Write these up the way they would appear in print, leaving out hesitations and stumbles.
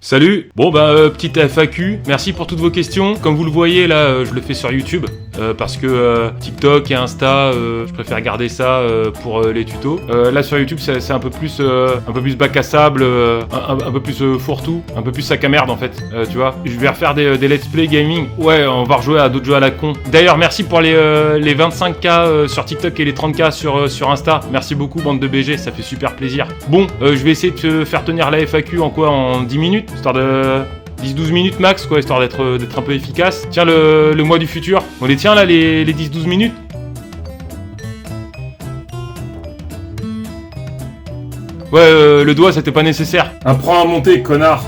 Salut. Bon petite FAQ, merci pour toutes vos questions. Comme vous le voyez là, je le fais sur YouTube parce que TikTok et Insta, je préfère garder ça pour les tutos. Là sur YouTube c'est un peu plus bac à sable, un peu plus fourre-tout, un peu plus sac à merde en fait, tu vois. Je vais refaire des let's play gaming. Ouais, on va rejouer à d'autres jeux à la con. D'ailleurs merci pour les 25K sur TikTok et les 30K sur Insta. Merci beaucoup bande de BG, ça fait super plaisir. Bon, je vais essayer de te faire tenir la FAQ en 10 minutes. Histoire de 10-12 minutes max, quoi, histoire d'être un peu efficace. Tiens, le mois du futur. On les tient là, les 10-12 minutes. Ouais, le doigt, c'était pas nécessaire. Apprends à monter, connard.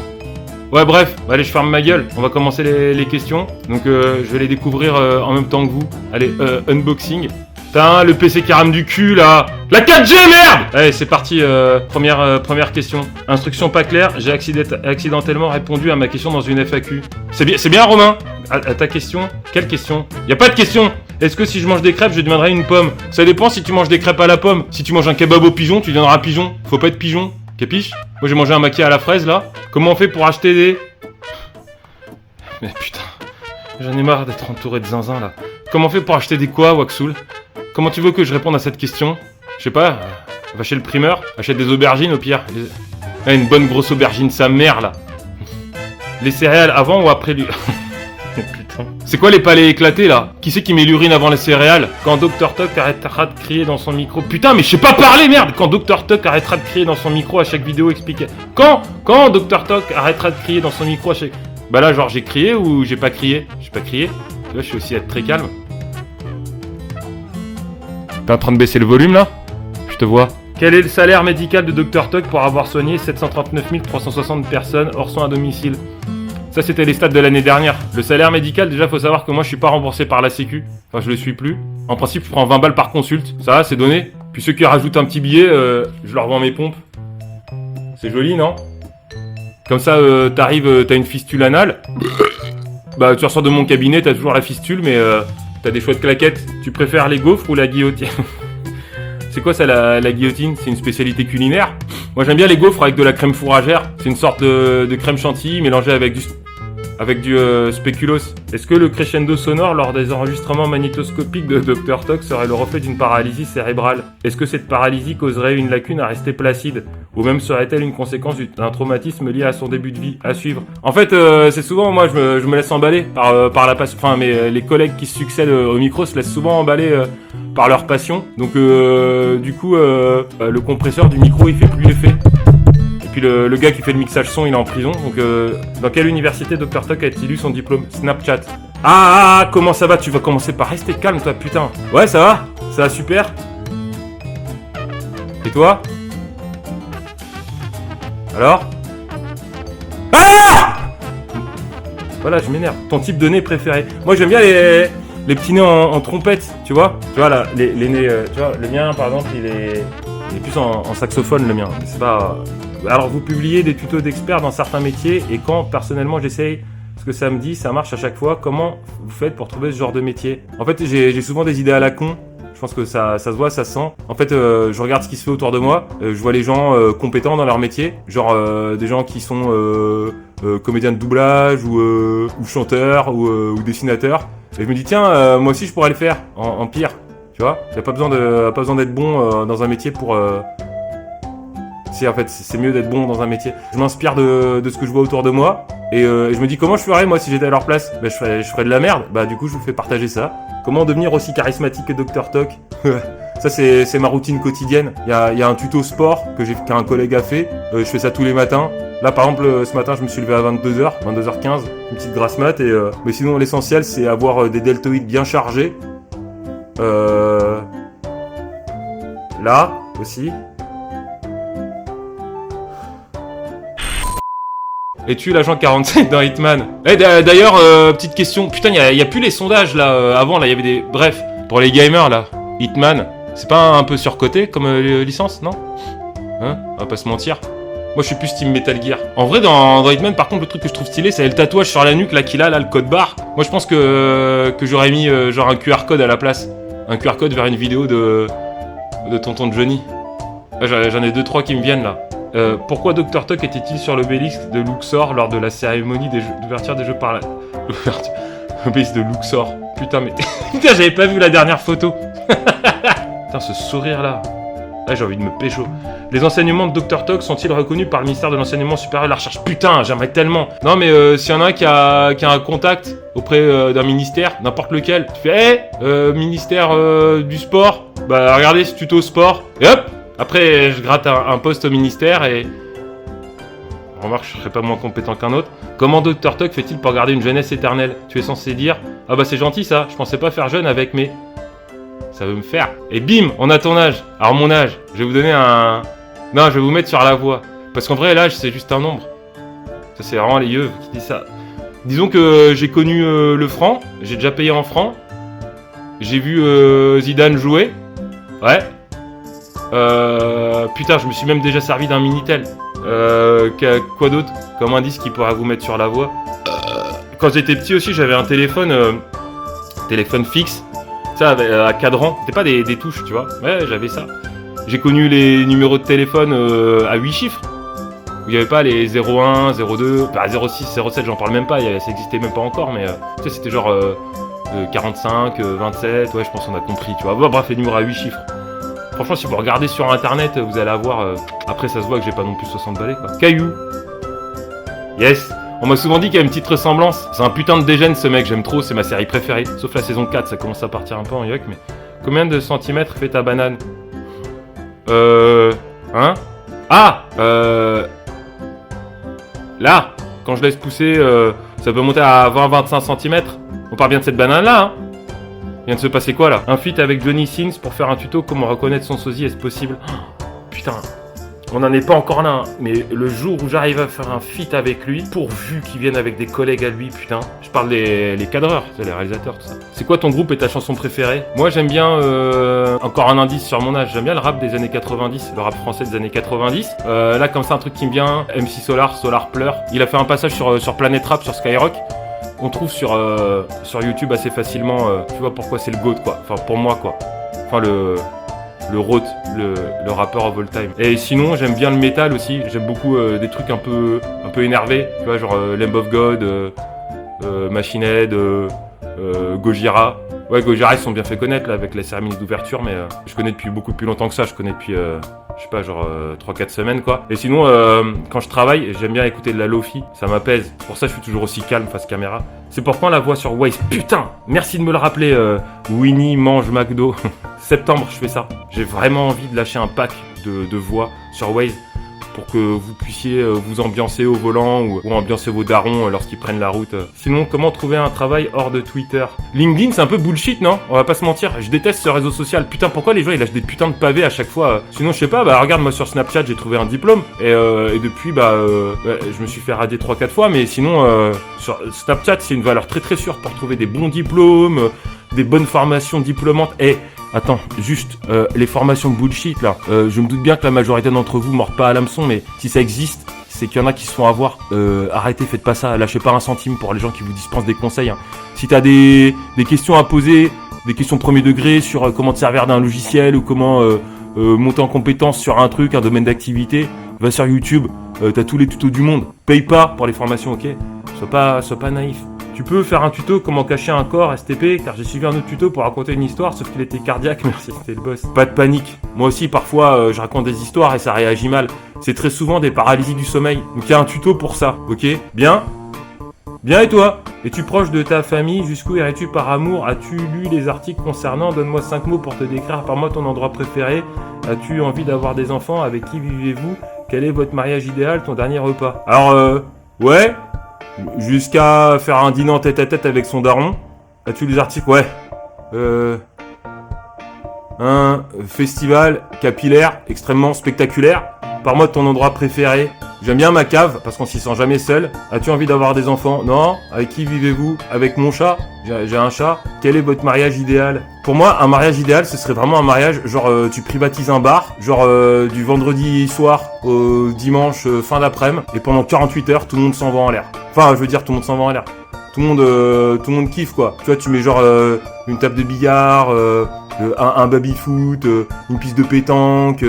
Ouais, bref, allez, je ferme ma gueule. On va commencer les questions. Donc, je vais les découvrir en même temps que vous. Allez, unboxing. Putain, le PC qui rame du cul, là. La 4G, merde. Allez, c'est parti. Première question. Instruction pas claire. J'ai accidentellement répondu à ma question dans une FAQ. C'est bien, Romain. À ta question. Quelle question? Y a pas de question. Est-ce que si je mange des crêpes, je deviendrai une pomme? Ça dépend si tu manges des crêpes à la pomme. Si tu manges un kebab au pigeon, tu deviendras pigeon. Faut pas être pigeon. Capiche? Moi, j'ai mangé un maquis à la fraise, là. Comment on fait pour acheter des... Mais putain. J'en ai marre d'être entouré de zinzin, là. Comment on fait pour acheter des quoi, Waxoul? Comment tu veux que je réponde à cette question? Je sais pas, va chez le primeur, achète des aubergines au pire. Une bonne grosse aubergine, sa mère là. Les céréales avant ou après lui? Putain. C'est quoi les palais éclatés là? Qui c'est qui met l'urine avant les céréales? Quand Dr Tuck arrêtera de crier dans son micro. Putain, mais je sais pas parler, merde! Quand Dr Tuck arrêtera de crier dans son micro à chaque vidéo expliquée. Quand Dr Tuck arrêtera de crier dans son micro à chaque... Bah là, genre j'ai crié ou j'ai pas crié? J'ai pas crié. Là, je suis aussi être très calme. T'es en train de baisser le volume là? Je te vois. Quel est le salaire médical de Dr Tuck pour avoir soigné 739 360 personnes hors soins à domicile? Ça c'était les stats de l'année dernière. Le salaire médical, déjà faut savoir que moi je suis pas remboursé par la sécu. Enfin je le suis plus. En principe je prends 20 balles par consulte. Ça c'est donné. Puis ceux qui rajoutent un petit billet, je leur vends mes pompes. C'est joli non? Comme ça t'arrives, t'as une fistule anale. Bah tu ressors de mon cabinet, t'as toujours la fistule mais... T'as des chouettes claquettes. Tu préfères les gaufres ou la guillotine? C'est quoi ça la guillotine? C'est une spécialité culinaire? Moi j'aime bien les gaufres avec de la crème fourragère. C'est une sorte de crème chantilly mélangée avec du spéculoos. Est-ce que le crescendo sonore lors des enregistrements magnétoscopiques de Dr Tuck serait le reflet d'une paralysie cérébrale? Est-ce que cette paralysie causerait une lacune à rester placide? Ou même serait-elle une conséquence d'un traumatisme lié à son début de vie? À suivre. En fait, c'est souvent, moi, je me laisse emballer par la passion. Enfin, les collègues qui se succèdent au micro se laissent souvent emballer par leur passion. Donc, du coup, le compresseur du micro, il fait plus effet. Et puis le gars qui fait le mixage son, il est en prison. Donc, dans quelle université Dr Tuck a-t-il eu son diplôme? Snapchat. Ah, comment ça va? Tu vas commencer par rester calme, toi, putain. Ouais, ça va? Ça va super. Et toi? Alors? Ah! Voilà, je m'énerve. Ton type de nez préféré? Moi, j'aime bien les petits nez en trompette, tu vois? Tu vois, là, les nez... tu vois, le mien, par exemple, il est plus en saxophone, le mien. C'est pas... Alors, vous publiez des tutos d'experts dans certains métiers, et quand, personnellement, j'essaye ce que ça me dit, ça marche à chaque fois. Comment vous faites pour trouver ce genre de métier? En fait, j'ai souvent des idées à la con. Je pense que ça se voit, ça se sent. En fait, je regarde ce qui se fait autour de moi. Je vois les gens compétents dans leur métier. Genre des gens qui sont comédiens de doublage ou chanteurs ou dessinateurs. Et je me dis, tiens, moi aussi je pourrais le faire en pire. Tu vois? Y a pas besoin d'être bon dans un métier pour... Si, en fait, c'est mieux d'être bon dans un métier. Je m'inspire de ce que je vois autour de moi. Et je me dis, comment je ferais moi si j'étais à leur place? Bah, je ferais de la merde. Bah, du coup, je vous fais partager ça. Comment devenir aussi charismatique que Dr Tuck? Ça, c'est ma routine quotidienne. Il y a un tuto sport qu'un collègue a fait. Je fais ça tous les matins. Là, par exemple, ce matin, je me suis levé à 22h15, une petite grasse mat. Mais sinon, l'essentiel, c'est avoir des deltoïdes bien chargés. Là, aussi. Et tu l'agent 47 dans Hitman. Eh d'ailleurs, petite question. Putain, y a plus les sondages là. Avant, là, il y avait des... Bref, pour les gamers là, Hitman, c'est pas un peu surcoté comme licence, non? Hein? On va pas se mentir. Moi, je suis plus team Metal Gear. En vrai, dans Hitman, par contre, le truc que je trouve stylé, c'est le tatouage sur la nuque là qu'il a, là, le code barre. Moi, je pense que j'aurais mis genre un QR code à la place. Un QR code vers une vidéo de tonton Johnny. Là, j'en ai 2-3 qui me viennent là. Pourquoi Dr Tuck était-il sur l'obélisque de Luxor lors de la cérémonie d'ouverture des Jeux par la... L'obélisque de Luxor. Putain, mais... Putain, j'avais pas vu la dernière photo. Putain, ce sourire-là. Là, j'ai envie de me pécho. Les enseignements de Dr Tuck sont-ils reconnus par le ministère de l'Enseignement Supérieur et de la Recherche? Putain, j'aimerais tellement. Non, mais s'il y en a un qui a un contact auprès d'un ministère, n'importe lequel, tu fais ministère du sport, bah regardez ce tuto sport, et hop. Après, je gratte un poste au ministère et... Remarque, je serais pas moins compétent qu'un autre. Comment Dr Tuck fait-il pour garder une jeunesse éternelle? Tu es censé dire, ah bah c'est gentil ça, je pensais pas faire jeune avec mes... Ça veut me faire. Et bim, on a ton âge. Alors mon âge, je vais vous donner un... Non, je vais vous mettre sur la voie. Parce qu'en vrai, l'âge, c'est juste un nombre. Ça, c'est vraiment les yeux qui disent ça. Disons que j'ai connu le franc. J'ai déjà payé en franc. J'ai vu Zidane jouer. Ouais. Putain, je me suis même déjà servi d'un Minitel. Quoi d'autre comme indice qui pourra vous mettre sur la voie? Quand j'étais petit aussi, j'avais un téléphone fixe. Ça, à cadran, c'était pas des touches, tu vois. Ouais, j'avais ça. J'ai connu les numéros de téléphone à 8 chiffres. Où il n'y avait pas les 01, 02, bah 06, 07, j'en parle même pas, ça existait même pas encore, mais tu sais, c'était genre 45, 27, ouais, je pense qu'on a compris, tu vois. Bon, bref, les numéros à 8 chiffres. Franchement, si vous regardez sur internet, vous allez avoir... Après, ça se voit que j'ai pas non plus 60 balais, quoi. Caillou. Yes. On m'a souvent dit qu'il y a une petite ressemblance. C'est un putain de dégène ce mec, j'aime trop, c'est ma série préférée. Sauf la saison 4, ça commence à partir un peu en yuck, mais... Combien de centimètres fait ta banane? Hein? Ah! Là! Quand je laisse pousser, ça peut monter à 20-25 centimètres. On parle bien de cette banane-là, hein? Il vient de se passer quoi, là? Un feat avec Johnny Sins pour faire un tuto comment reconnaître son sosie, est-ce possible? Oh, putain! On n'en est pas encore là, hein. Mais le jour où j'arrive à faire un feat avec lui, pourvu qu'il vienne avec des collègues à lui, putain. Je parle des cadreurs, les réalisateurs, tout ça. C'est quoi ton groupe et ta chanson préférée? Moi, j'aime bien, encore un indice sur mon âge, j'aime bien le rap des années 90, le rap français des années 90. Là, comme ça, un truc qui me vient, MC Solar Pleur. Il a fait un passage sur Planet Rap, sur Skyrock. On trouve sur YouTube assez facilement, tu vois pourquoi c'est le GOAT, quoi. Enfin, pour moi, quoi. Enfin, le Roth, le rappeur of all time. Et sinon, j'aime bien le métal aussi. J'aime beaucoup des trucs un peu énervés. Tu vois, genre Lamb of God, Machine Head, Gojira. Ouais, Gojira, ils sont bien fait connaître là avec la cérémonie d'ouverture, mais je connais depuis beaucoup plus longtemps que ça. Je connais depuis, je sais pas, genre 3-4 semaines, quoi. Et sinon, quand je travaille, j'aime bien écouter de la lofi. Ça m'apaise. C'est pour ça que je suis toujours aussi calme face caméra. C'est pourquoi la voix sur Waze. Putain, merci de me le rappeler. Winnie mange McDo. Septembre, je fais ça. J'ai vraiment envie de lâcher un pack de voix sur Waze pour que vous puissiez vous ambiancer au volant ou ambiancer vos darons lorsqu'ils prennent la route. Sinon, comment trouver un travail hors de Twitter? LinkedIn, c'est un peu bullshit, non? On va pas se mentir. Je déteste ce réseau social. Putain, pourquoi les gens ils lâchent des putains de pavés à chaque fois? Sinon, je sais pas, bah regarde, moi sur Snapchat, j'ai trouvé un diplôme et depuis, je me suis fait rader 3-4 fois, mais sinon, sur Snapchat, c'est une valeur très très sûre pour trouver des bons diplômes, des bonnes formations diplômantes. Et attends, juste, les formations bullshit là, je me doute bien que la majorité d'entre vous mordent pas à l'hameçon, mais si ça existe, c'est qu'il y en a qui se font avoir. Arrêtez, faites pas ça, lâchez pas un centime pour les gens qui vous dispensent des conseils, hein. Si t'as des questions à poser, des questions premier degré sur comment te servir d'un logiciel ou comment monter en compétence sur un truc, un domaine d'activité, va sur YouTube, t'as tous les tutos du monde. Paye pas pour les formations, ok? Sois pas naïf. Tu peux faire un tuto comment cacher un corps STP, car j'ai suivi un autre tuto pour raconter une histoire, sauf qu'il était cardiaque, merci, c'était le boss. Pas de panique. Moi aussi, parfois, je raconte des histoires et ça réagit mal. C'est très souvent des paralysies du sommeil. Donc il y a un tuto pour ça, ok? Bien? Bien, et toi? Es-tu proche de ta famille? Jusqu'où irais-tu par amour? As-tu lu les articles concernant? Donne-moi 5 mots pour te décrire par moi ton endroit préféré. As-tu envie d'avoir des enfants? Avec qui vivez-vous? Quel est votre mariage idéal? Ton dernier repas? Alors, ouais? Jusqu'à faire un dîner en tête-à-tête avec son daron. As-tu les articles? Ouais. Un festival capillaire extrêmement spectaculaire. Parle-moi de ton endroit préféré. J'aime bien ma cave parce qu'on s'y sent jamais seul. As-tu envie d'avoir des enfants? Non. Avec qui vivez-vous? Avec mon chat. J'ai un chat. Quel est votre mariage idéal? Pour moi, un mariage idéal, ce serait vraiment un mariage, genre tu privatises un bar, genre du vendredi soir au dimanche fin d'après-midi, et pendant 48 heures, tout le monde s'en va en l'air. Enfin, je veux dire, tout le monde s'en va en l'air. Tout le monde kiffe, quoi. Tu vois, tu mets genre une table de billard, un baby-foot, une piste de pétanque,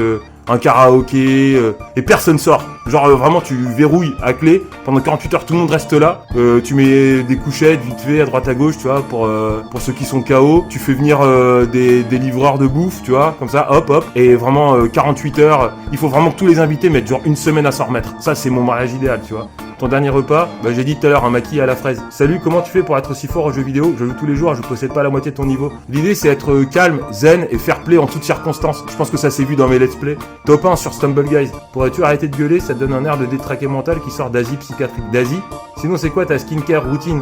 un karaoké, et personne sort. Genre vraiment tu verrouilles à clé, pendant 48 heures tout le monde reste là, tu mets des couchettes vite fait à droite à gauche, tu vois, pour ceux qui sont KO, tu fais venir des livreurs de bouffe, tu vois, comme ça, hop, et vraiment 48 heures, il faut vraiment que tous les invités mettent genre une semaine à s'en remettre. Ça c'est mon mariage idéal, tu vois. Ton dernier repas, j'ai dit tout à l'heure, un maquis à la fraise. Salut, comment tu fais pour être aussi fort aux jeux vidéo? Je joue tous les jours, je possède pas la moitié de ton niveau. L'idée c'est être calme, zen et fair play en toutes circonstances. Je pense que ça s'est vu dans mes let's play. Top 1 sur Stumble Guys. Pourrais-tu arrêter de gueuler? Ça te donne un air de détraqué mental qui sort d'Asie psychiatrique. D'Asie? Sinon c'est quoi ta skincare routine?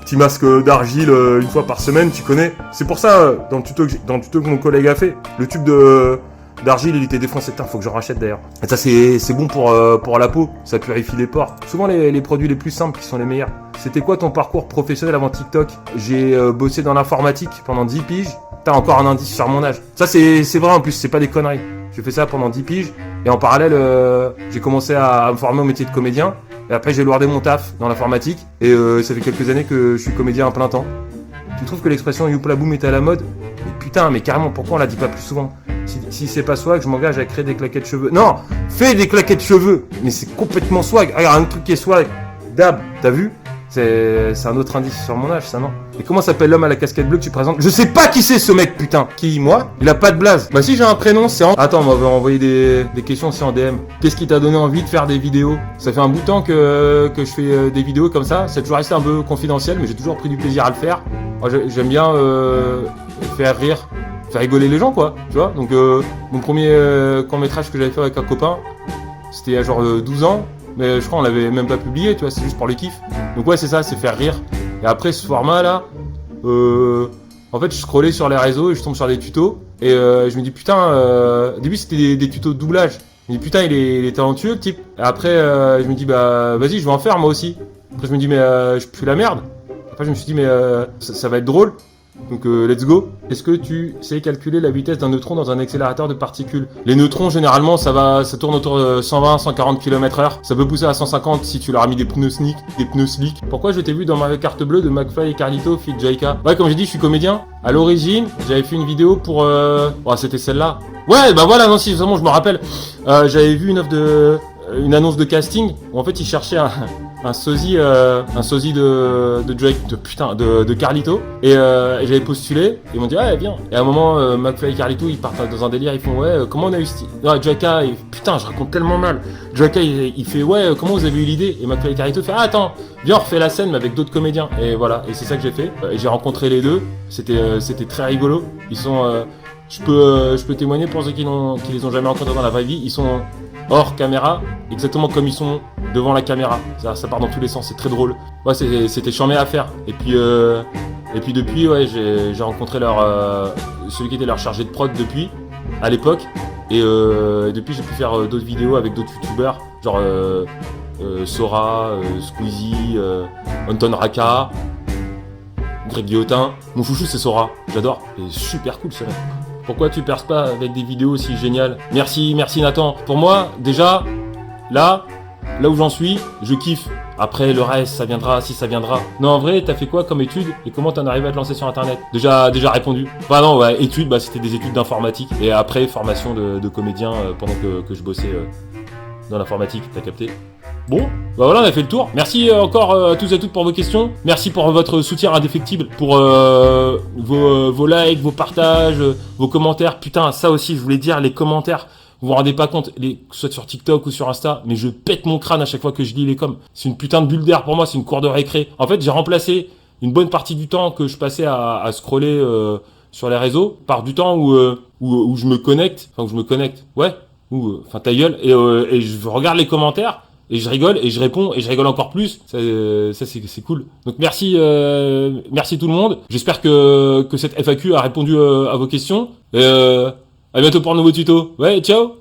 Petit masque d'argile une fois par semaine, tu connais. C'est pour ça, dans le tuto que mon collègue a fait, le tube d'argile il était défoncé. Putain, faut que j'en rachète d'ailleurs. Et ça c'est bon pour la peau, ça purifie les pores. Souvent les produits les plus simples qui sont les meilleurs. C'était quoi ton parcours professionnel avant TikTok? J'ai bossé dans l'informatique pendant 10 piges. T'as encore un indice sur mon âge. Ça c'est vrai en plus, c'est pas des conneries. J'ai fait ça pendant 10 piges et en parallèle j'ai commencé à me former au métier de comédien. Et après j'ai lourdé mon taf dans l'informatique et ça fait quelques années que je suis comédien à plein temps. Tu trouves que l'expression Youpla Boom est à la mode? Mais putain, mais carrément, pourquoi on la dit pas plus souvent? Si c'est pas swag, je m'engage à créer des claquettes cheveux. Non, fais des claquettes cheveux. Mais c'est complètement swag. Regarde, un truc qui est swag. Dab, t'as vu? C'est un autre indice sur mon âge, ça, non? Et comment s'appelle l'homme à la casquette bleue que tu présentes? Je sais pas qui c'est ce mec, putain. Qui, moi? Il a pas de blaze. Bah si j'ai un prénom, c'est en... Attends, on va envoyer des questions aussi en DM. Qu'est-ce qui t'a donné envie de faire des vidéos? Ça fait un bout de temps que je fais des vidéos comme ça. C'est toujours resté un peu confidentiel, mais j'ai toujours pris du plaisir à le faire. J'aime bien faire rire, faire rigoler les gens, quoi. Tu vois? Donc mon premier court-métrage que j'avais fait avec un copain, c'était il y a genre 12 ans. Mais je crois qu'on l'avait même pas publié, tu vois, c'est juste pour le kiff. Donc ouais, c'est ça, c'est faire rire. Et après ce format là, en fait je scrollais sur les réseaux et je tombe sur des tutos. Et je me dis putain, au début c'était des tutos de doublage. Je me dis putain il est talentueux le type. Et après je me dis bah vas-y je vais en faire moi aussi. Après je me dis mais je pue la merde. Après je me suis dit mais ça va être drôle. Donc let's go. Est-ce que tu sais calculer la vitesse d'un neutron dans un accélérateur de particules? Les neutrons généralement ça tourne autour de 120-140 km/h. Ça peut pousser à 150 si tu leur as mis des pneus slick. Pourquoi je t'ai vu dans ma carte bleue de McFly et Carlito fit Jaika? Ouais, comme j'ai dit, je suis comédien. À l'origine, j'avais fait une vidéo pour c'était celle-là. Ouais, bah voilà, non si vraiment je me rappelle. J'avais vu une annonce de casting où en fait ils cherchaient un sosie de Drake, de Carlito, et j'avais postulé, ils m'ont dit ouais viens, et à un moment McFly et Carlito ils partent dans un délire, ils font ouais comment on a eu Jaika, et putain je raconte tellement mal, Jaika il fait ouais comment vous avez eu l'idée, et McFly et Carlito fait attends viens on refait la scène mais avec d'autres comédiens, et voilà, et c'est ça que j'ai fait, et j'ai rencontré les deux, c'était très rigolo, ils sont je peux témoigner pour ceux qui les ont jamais rencontrés dans la vraie vie, ils sont hors caméra, exactement comme ils sont devant la caméra. Ça part dans tous les sens, c'est très drôle. Ouais, c'était charmé à faire. Et puis depuis, ouais, j'ai rencontré celui qui était leur chargé de prod depuis, à l'époque. Et depuis, j'ai pu faire d'autres vidéos avec d'autres youtubeurs, genre Sora, Squeezie, Anton Raka, Greg Guillotin. Mon chouchou, c'est Sora, j'adore. Et super cool, ce mec. Pourquoi tu perces pas avec des vidéos aussi géniales? Merci Nathan. Pour moi, déjà, là où j'en suis, je kiffe. Après, le reste, ça viendra, si ça viendra. Non, en vrai, t'as fait quoi comme études et comment t'en arrives à te lancer sur Internet? Déjà répondu. Bah non, ouais, études, c'était des études d'informatique. Et après, formation de comédien pendant que je bossais dans l'informatique, t'as capté? Bon, bah voilà, on a fait le tour. Merci encore à tous et à toutes pour vos questions. Merci pour votre soutien indéfectible, pour vos likes, vos partages, vos commentaires. Putain, ça aussi, je voulais dire, les commentaires. Vous vous rendez pas compte, soit sur TikTok ou sur Insta, mais je pète mon crâne à chaque fois que je lis les coms. C'est une putain de bulle d'air pour moi, c'est une cour de récré. En fait, j'ai remplacé une bonne partie du temps que je passais à scroller sur les réseaux par du temps où je me connecte. Ouais. Enfin ta gueule. Et je regarde les commentaires. Et je rigole, et je réponds, et je rigole encore plus. Ça c'est cool. Donc merci tout le monde. J'espère que cette FAQ a répondu à vos questions. Et à bientôt pour un nouveau tuto. Ouais, ciao.